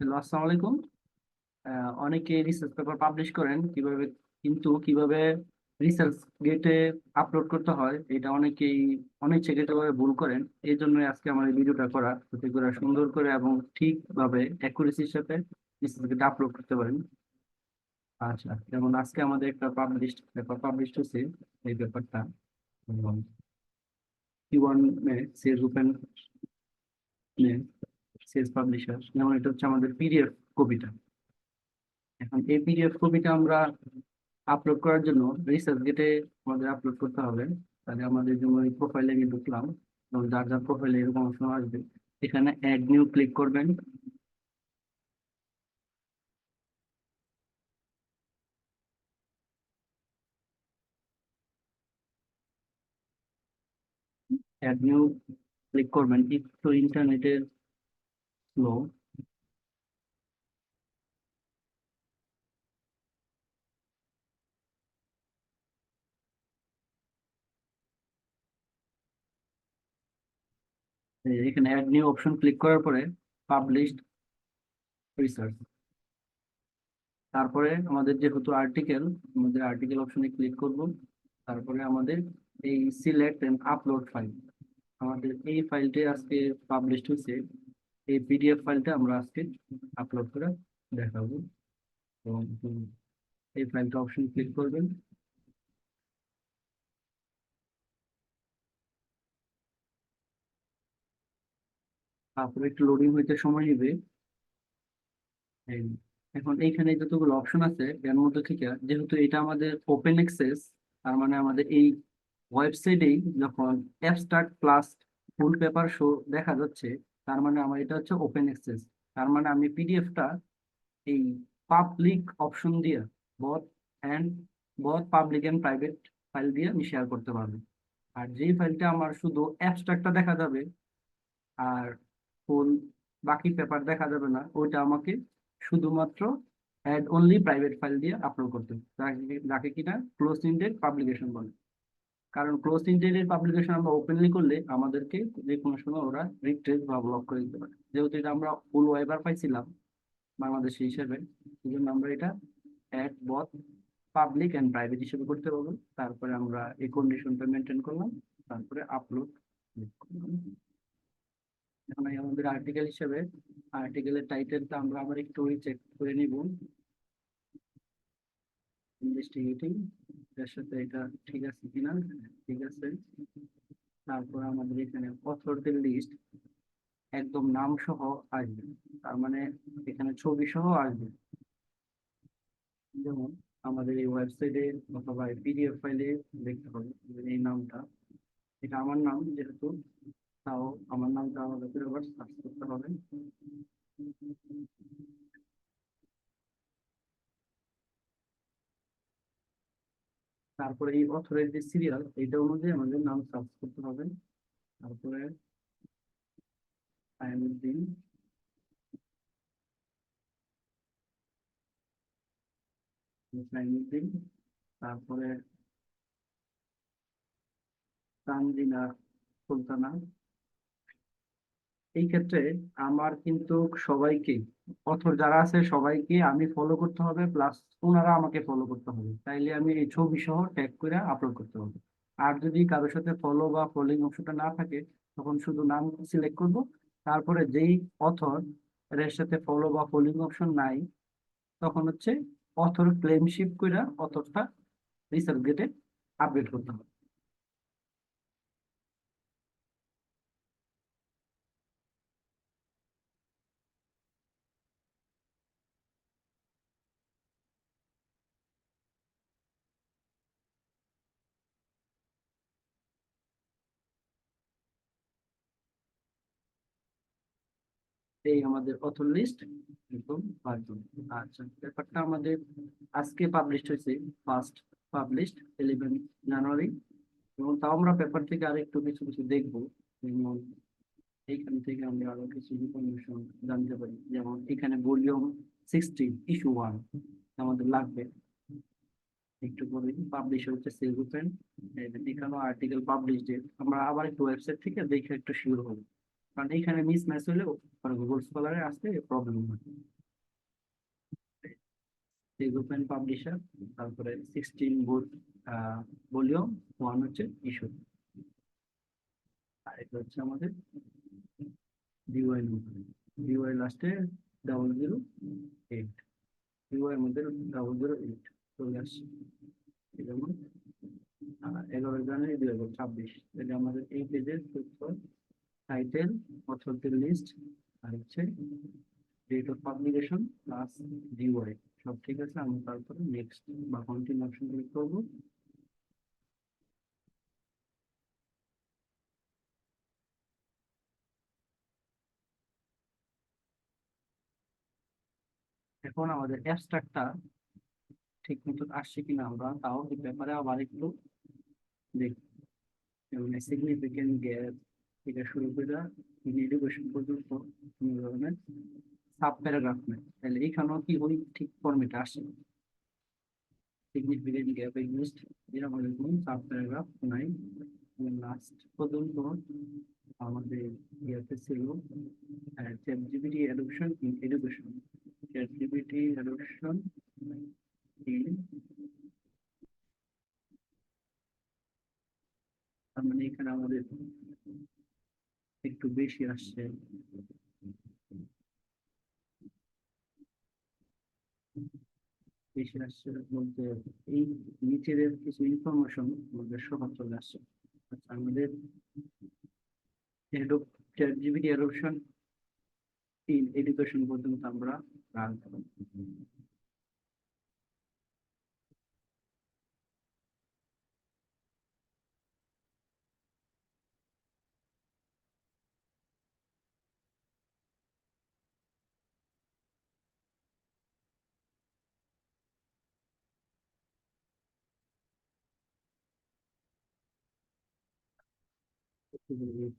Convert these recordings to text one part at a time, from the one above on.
Hello, আসসালামু আলাইকুম। অনেকে রিসার্চ পেপার পাবলিশ করেন কিভাবে, কিন্তু কিভাবে রিসার্চ গেটে আপলোড করতে হয় এটা অনেকেই অনেক সেক্রেটারি ভাবে ভুল করেন। এই জন্য আজকে আমার এই ভিডিওটা করা, যাতে করে সুন্দর করে এবং ঠিকভাবে অ্যাকুরেসির সাথে রিসার্চ গেটে আপলোড করতে পারেন। আচ্ছা, যেমন আজকে আমাদের একটা পেপার পাবলিশ হয়েছে। এই পেপারটা Q1 মে সেজ ওপেন মে সেজ পাবলিশার, যেমন এটা হচ্ছে আমাদের পিডিএফ কপিটা। এখন এই পিডিএফ কপিটা আমরা আপলোড করার জন্য রিসার্চ গেটে আমাদের আপলোড করতে হবে। তাহলে আমাদের জন্য এই প্রোফাইলে আমি ঢুকলাম, এবং যার যার প্রোফাইলে এরকম অপশন আসবে, এখানে অ্যাড নিউ ক্লিক করবেন। অ্যাড নিউ ক্লিক করবেন, একটু ইন্টারনেটের স্লো। এখানে অ্যাড নিউ অপশন ক্লিক করার পরে পাবলিশড রিসার্চ, তারপরে আমাদের যেহেতু আর্টিকেল, আমাদের আর্টিকেল অপশনে ক্লিক করব। তারপরে আমাদের এই সিলেক্ট এন্ড আপলোড ফাইল, আমাদের এই ফাইলটি আজকে পাবলিশ হয়েছে। এই পিডিএফ ফাইলটা আমরা আজকে আপলোড করে দেখাবো। এবং এই ফাইলটা অপশন ক্লিক করবেন। তারপরে একটু লোডিং হইতে সময় নেবে। এই, এখন এইখানে যতগুলো অপশন আছে এর মধ্যে থেকে, যেহেতু এটা আমাদের ওপেন অ্যাক্সেস, তার মানে আমাদের এই ওয়েবসাইটেই যখন অ্যাবস্ট্রাক্ট প্লাস ফুল পেপার শো দেখা যাচ্ছে, তার মানে আমার এটা হচ্ছে ওপেন অ্যাক্সেস। তার মানে আমি পিডিএফটা এই পাবলিক অপশন দিয়ে both and both public and private file দিয়ে আমি শেয়ার করতে পারবো। আর যেই ফাইলটা আমার শুধু অ্যাবস্ট্রাক্টটা দেখা যাবে আর ফুল বাকি পেপার দেখা যাবে না, ওইটা আমাকে শুধুমাত্র অ্যাড অনলি প্রাইভেট ফাইল দিয়ে আপলোড করতে হবে, যাকে কিনা ক্লোজ ইন্ডেড পাবলিকেশন বলে। কারণ ক্লোজ ইন্ডেড পাবলিকেশন আমরা ওপেনলি করলে আমাদেরকে যে কোনো সময় ওরা রিট্রেস বা ব্লক করে দিতে পারে, যেহেতু এটা আমরা ফুল ওয়েবার পাইছিলাম বাংলাদেশি হিসেবে। এই জন্য আমরা এটা add both public and private হিসেবে করতে পারবো। তারপরে আমরা এই কন্ডিশনটা মেনটেন করলাম, তারপরে আপলোড ক্লিক করলাম। এখন এই আমাদের আর্টিকেল হিসেবে আর্টিকেলের টাইটেলটা আমরা আবার একটু চেক করে নিব, ইনভেস্টিগেটিং, এর সাথে এটা ঠিক আছে কিনা। ঠিক আছে। তারপর আমাদের এখানে অথরদের লিস্ট একদম নাম সহ আসবে, তার মানে এখানে ছবি সহ আসবে। যেমন আমাদের এই ওয়েবসাইটে অথবা পিডিএফ ফাইলে দেখতে হবে যে এই নামটা, এটা আমার নাম যেহেতু, তাও আমার নামটা আমাদের আবার সার্চ করতে হবে। তারপরে এই অথরের যে সিরিয়াল, এটা অনুযায়ী আমাদের নাম সার্চ করতে হবে। তারপরে আইএমএসডি, আইএমএসডি, তারপরে তানজিনা সুলতানা। এই ক্ষেত্রে আমার কিন্তু সবাইকে, অথর যারা আছে সবাইকে আমি ফলো করতে হবে, প্লাস ওনারা আমাকে ফলো করতে হবে, তাইলে আমি এই ছবি সহ ট্যাগ করে আপলোড করতে হবে। আর যদি কারোর সাথে ফলো বা ফলোইং অপশনটা না থাকে, তখন শুধু নাম সিলেক্ট করব। তারপরে যেই অথর এর সাথে ফলো বা ফলোইং অপশন নাই, তখন হচ্ছে অথর ক্লেম শিপ করে অথরটা রিসার্চ গেটে আপডেট করতে হবে। এই আমাদের অথর লিস্ট একদম বাকি। আচ্ছা, ব্যাপারটা আমাদের আজকে পাবলিশ হয়েছে, ফার্স্ট পাবলিশড 11 জানুয়ারি। এবং তাও আমরা পেপার থেকে আরো একটু কিছু কিছু দেখবো। যেমন এইখান থেকে আমরা আরো কিছু ইনফরমেশন জানতে পারি, যেমন এখানে ভলিউম 16 ইস্যু 1 আমাদের লাগবে। একটু পরে পাবলিশ হচ্ছে সেল ওপেন, এখানে আর্টিকেল পাবলিশ ডেট আমরা আবার একটু ওয়েবসাইট থেকে দেখে একটু শিওর হবো। কারণ এইখানে মিস ম্যাচ হলেও গুগল স্কলারে আসতে প্রবলেম হয়। পেজ ওপেন পাবলিশার, তারপরে 16 বুট ভলিউম, ওয়ান হচ্ছে ইস্যু, আর এটা হচ্ছে আমাদের ডিওয়াই নম্বর, ডিওয়াই লাস্টে 008, ডিওয়াই এর মধ্যে 008 চলে আসছে। যেমন 11 জানুয়ারি 2026, এটা আমাদের এই পেজের তথ্য, টাইটেল, অথরদের লিস্ট, আর হচ্ছে date of publication plus DY, সব ঠিক আছে। আমি তারপরে নেক্সট বা কন্টিনিউ অপশন ক্লিক করবো। এখন আমাদের অ্যাবস্ট্রাক্টটা ঠিক মতো আসছে কিনা আমরা তাও এই ব্যাপারে আবার একটু দেখি। যেমন সিগনিফিকেন্ট গ্যাপ থেকে শুরু করে এডুকেশন পর্যন্ত কোনো ধরনের সাব প্যারাগ্রাফ নেই, তাহলে এইখানেও কি ওই ঠিক ফর্মেটে আসে? সিগনিফিকেন্ট গ্যাপ এক্সিস্ট, এর আমাদের কোনো সাব প্যারাগ্রাফ নাই। লাস্ট পর্যন্ত আমাদের ইয়েতে ছিল chat GPT adoption in education, chat GPT adoption in, তার মানে এখানে আমাদের একটু বেশি আসছে। বেশি আসছে বলতে এই নিচের কিছু ইনফরমেশন আমাদের সহ চলে আসছে। আচ্ছা, আমাদের chat GPT adoption in education পর্যন্ত আমরা রাখবো।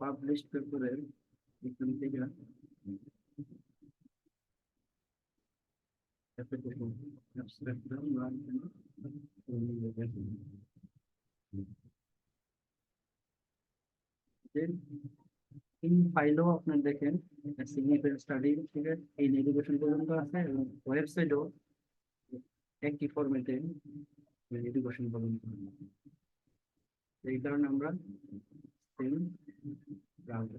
পাবলিশ পেপারের এখান থেকে abstract আমরা এই ফাইলও আপনার দেখেন সিগনিফিকেন্ট স্টাডি থেকে এই এডুকেশন পর্যন্ত আছে, এবং ওয়েবসাইটও একই ফরম্যাটে এডুকেশন পর্যন্ত। এই কারণে আমরা same রাখবো।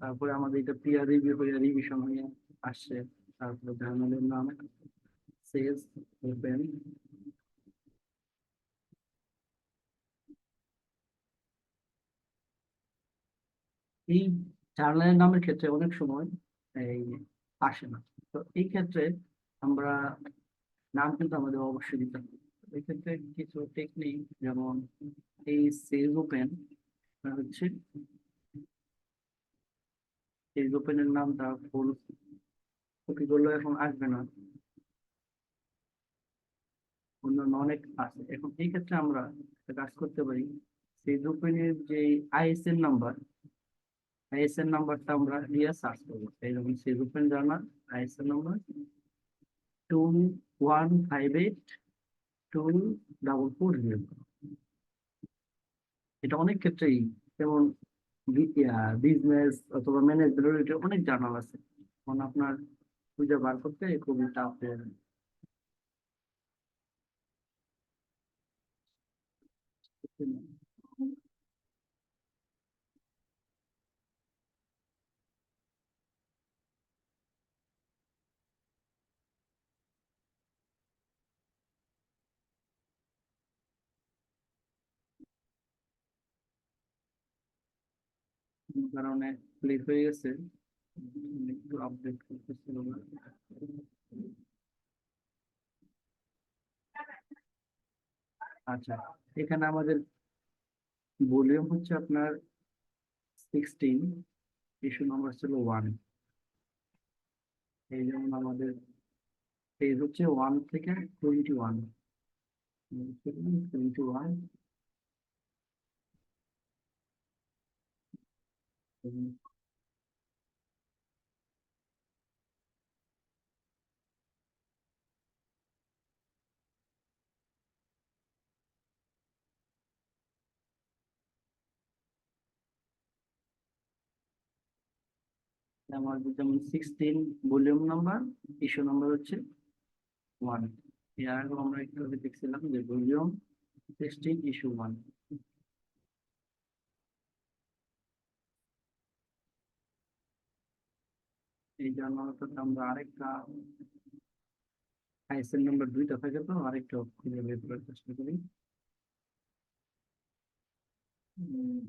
তারপরে আমাদের এটা পিয়ার রিভিউ হয়ে রিভিশন হয়ে আসছে। তারপরে জার্নালের নাম সেলস ওপেন। এই জার্নালের নামের ক্ষেত্রে অনেক সময় এই আসে না, তো এই ক্ষেত্রে আমরা নাম কিন্তু আমাদের অবশ্যই দিতে হবে। এই ক্ষেত্রে কিছু টেকনিক, যেমন এই সেজ ওপেন হচ্ছে, সেজ ওপেনের নামটা ফুল কপি করলে এখন আসবে না, অন্যান্য অনেক আছে। এখন এই ক্ষেত্রে আমরা একটা কাজ করতে পারি, সেজ ওপেনের যে আইএসএন নাম্বার, আইএসএন নাম্বারটা আমরা দিয়ে সার্চ করবো। এই যেমন সেজ ওপেন জার্নাল আইএসএন নাম্বার 2158 244 0। এটা অনেক ক্ষেত্রেই, যেমন বিজনেস অথবা ম্যানেজমেন্ট রিলেটেড অনেক জার্নাল আছে, এখন আপনার খুঁজে বার করতে খুবই টাফ হয়ে যায়। কোনো কারণে ক্লিক হয়ে গেছে, একটু আপডেট করতেছিল না। আচ্ছা, এখানে আমাদের ভলিউম হচ্ছে আপনার 16, ইস্যু নাম্বার ছিল 1। এই যেমন আমাদের পেজ হচ্ছে 1 থেকে 21, 21। আমাদের যেমন 16 ভলিউম নাম্বার, ইস্যু নাম্বার হচ্ছে 1। এর আগে আমরা একটু আগে দেখছিলাম যে ভলিউম 16 ইস্যু 1। এই জার্নালটাতে আমরা আরেকটা আইএসএন নাম্বার 2টা থাকে, তো আরেকটা খুঁজে বের করার চেষ্টা করি। উম,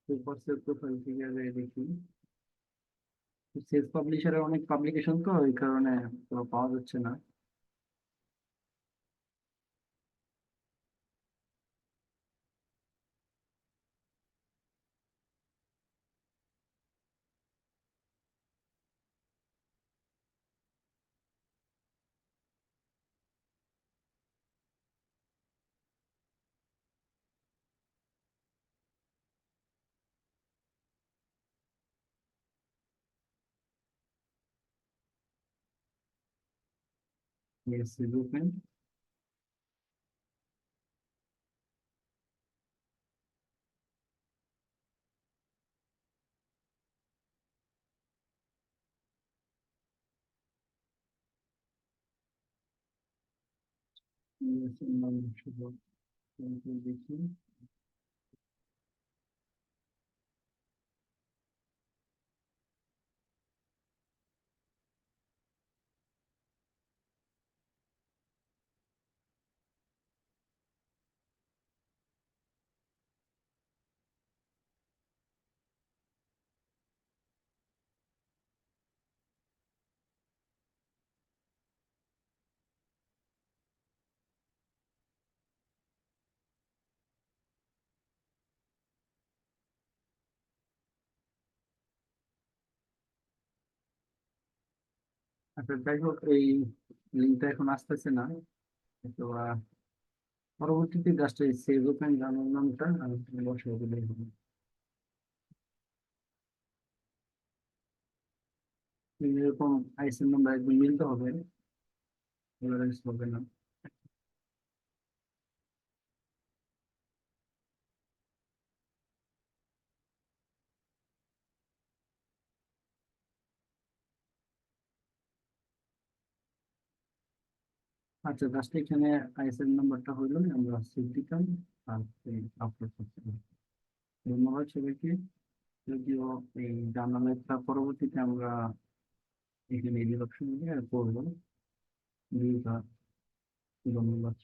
পেপারসের প্রোফাইল থেকে আগে দেখি। সেলফ পাবলিশারের অনেক পাবলিকেশন, তো এই কারণে তো পাওয়া যাচ্ছে না। Yes, development. Yes, দেখি। আচ্ছা, যাই হোক, এই লিঙ্কটা এখন আসতেছে না। তো পরবর্তীতে জাস্ট এই সেভ ওপেন জার্নাল নামটা আমি বসিয়ে দিলেই হবে। এরকম আইএসএন নাম্বার একদম মিলতে হবে, টলারেন্স হবে না। আচ্ছা, জাস্ট এখানে আইএসএন নাম্বারটা হইলো, আমরা সেভ দিতাম আর আপলোড করতাম। ধন্যবাদ সবাইকে। যদিও এই জার্নালের পরবর্তীতে আমরা এখানে এডিট অপশন দিয়ে করবো। ধন্যবাদ।